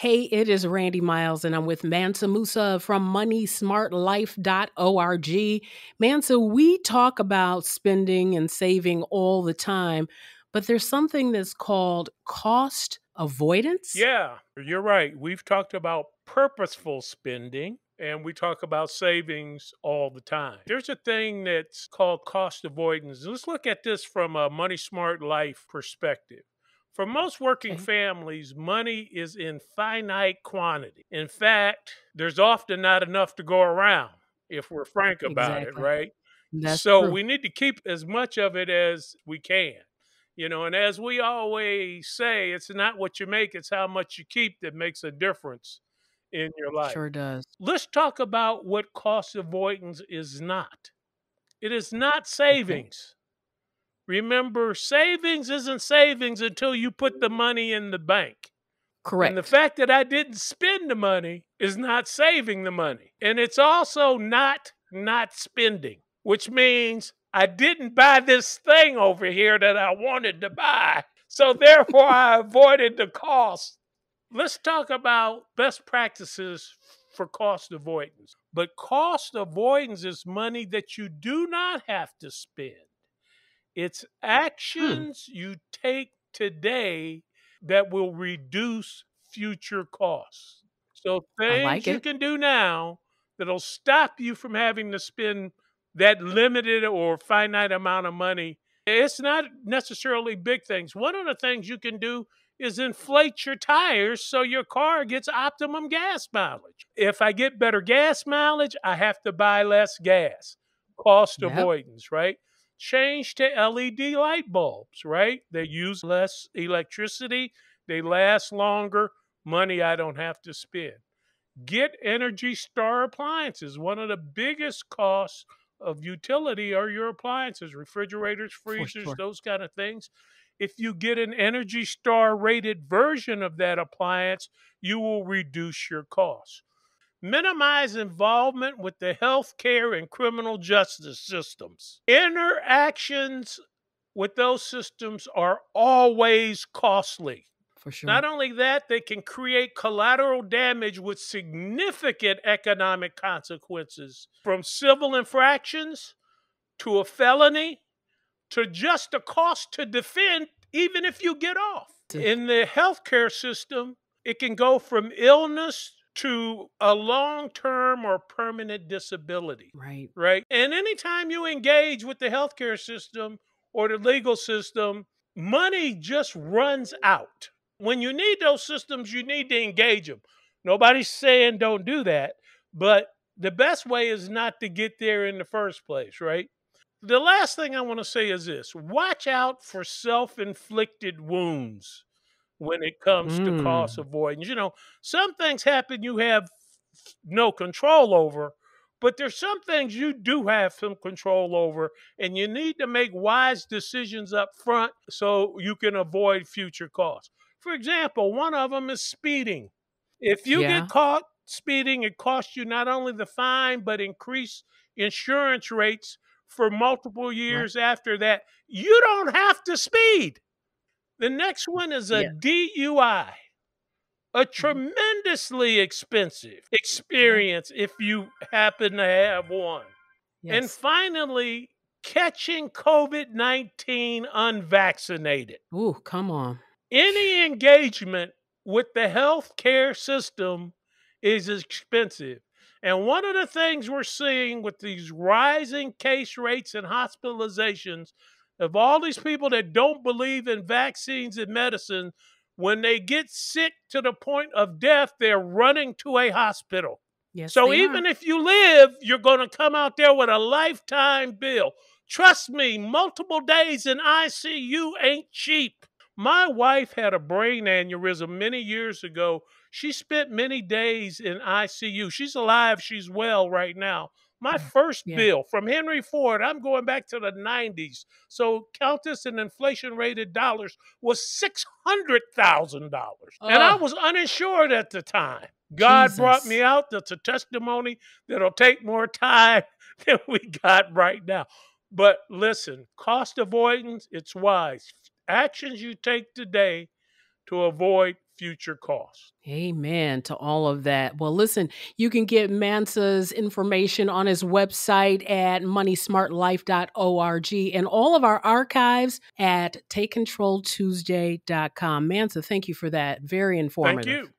Hey, it is Randy Miles, and I'm with Mansa Musa from moneysmartlife.org. Mansa, we talk about spending and saving all the time, but there's something that's called cost avoidance. Yeah, you're right. We've talked about purposeful spending and we talk about savings all the time. There's a thing that's called cost avoidance. Let's look at this from a money smart life perspective. For most working Okay, families, money is in finite quantity. In fact, there's often not enough to go around if we're frank about it, exactly. right? That's So true. we need to keep as much of it as we can. And as we always say, it's not what you make, it's how much you keep that makes a difference in your life. Sure does. Let's talk about what cost avoidance is not. It is not Okay, savings. Remember, savings isn't savings until you put the money in the bank. And the correct. fact that I didn't spend the money is not saving the money. And it's also not spending, which means I didn't buy this thing over here that I wanted to buy. So therefore I avoided the cost. Let's talk about best practices for cost avoidance. But cost avoidance is money that you do not have to spend. It's Hmm, actions you take today that will reduce future costs. So I things like you it. can do now that'll stop you from having to spend that limited or finite amount of money. It's not necessarily big things. One of the things you can do is inflate your tires so your car gets optimum gas mileage. If I get better gas mileage, I have to buy less gas. Cost Yep, avoidance, right? Change to LED light bulbs, right? They use less electricity, they last longer, money I don't have to spend. Get Energy Star appliances. One of the biggest costs of utility are your appliances, refrigerators, for freezers, sure. those kind of things. If you get an Energy Star rated version of that appliance, you will reduce your costs. Minimize involvement with the healthcare and criminal justice systems. Interactions with those systems are always costly. For Not sure. only that, they can create collateral damage with significant economic consequences, from civil infractions to a felony to just a cost to defend, even if you get off. In the healthcare system, it can go from illness to a long term or permanent disability, Right. right? And anytime you engage with the healthcare system or the legal system, money just runs out. When you need those systems, you need to engage them. Nobody's saying don't do that, but the best way is not to get there in the first place, right? The last thing I want to say is this: watch out for self inflicted wounds when it comes to cost Mm, avoidance. Some things happen you have no control over, but there's some things you do have some control over, and you need to make wise decisions up front so you can avoid future costs. For example, one of them is speeding. If you get yeah. caught speeding, it costs you not only the fine, but increased insurance rates for multiple Right. years after that. You don't have to speed. The next one is a Yeah. DUI, a Mhm. tremendously expensive Yeah. experience if you happen to have one. And Yes. finally, catching COVID-19 unvaccinated. Ooh, come on. Any engagement with the healthcare system is expensive. And one of the things we're seeing with these rising case rates and hospitalizations of all these people that don't believe in vaccines and medicine, when they get sick to the point of death, they're running to a hospital. Yes, So they are. even if you live, you're going to come out there with a lifetime bill. Trust me, multiple days in ICU ain't cheap. My wife had a brain aneurysm many years ago. She spent many days in ICU. She's alive, she's well right now. My Mm, first yeah. bill from Henry Ford, I'm going back to the 90s. So count this in inflation rated dollars, was $600,000. And I Oh, was uninsured at the time. God brought me Jesus. out. That's a testimony that'll take more time than we got right now. But listen, cost avoidance, it's wise. Actions you take today to avoid future costs. Amen to all of that. Well, listen, you can get Mansa's information on his website at moneysmartlife.org and all of our archives at takecontroltuesday.com. Mansa, thank you for that. Very informative. Thank you.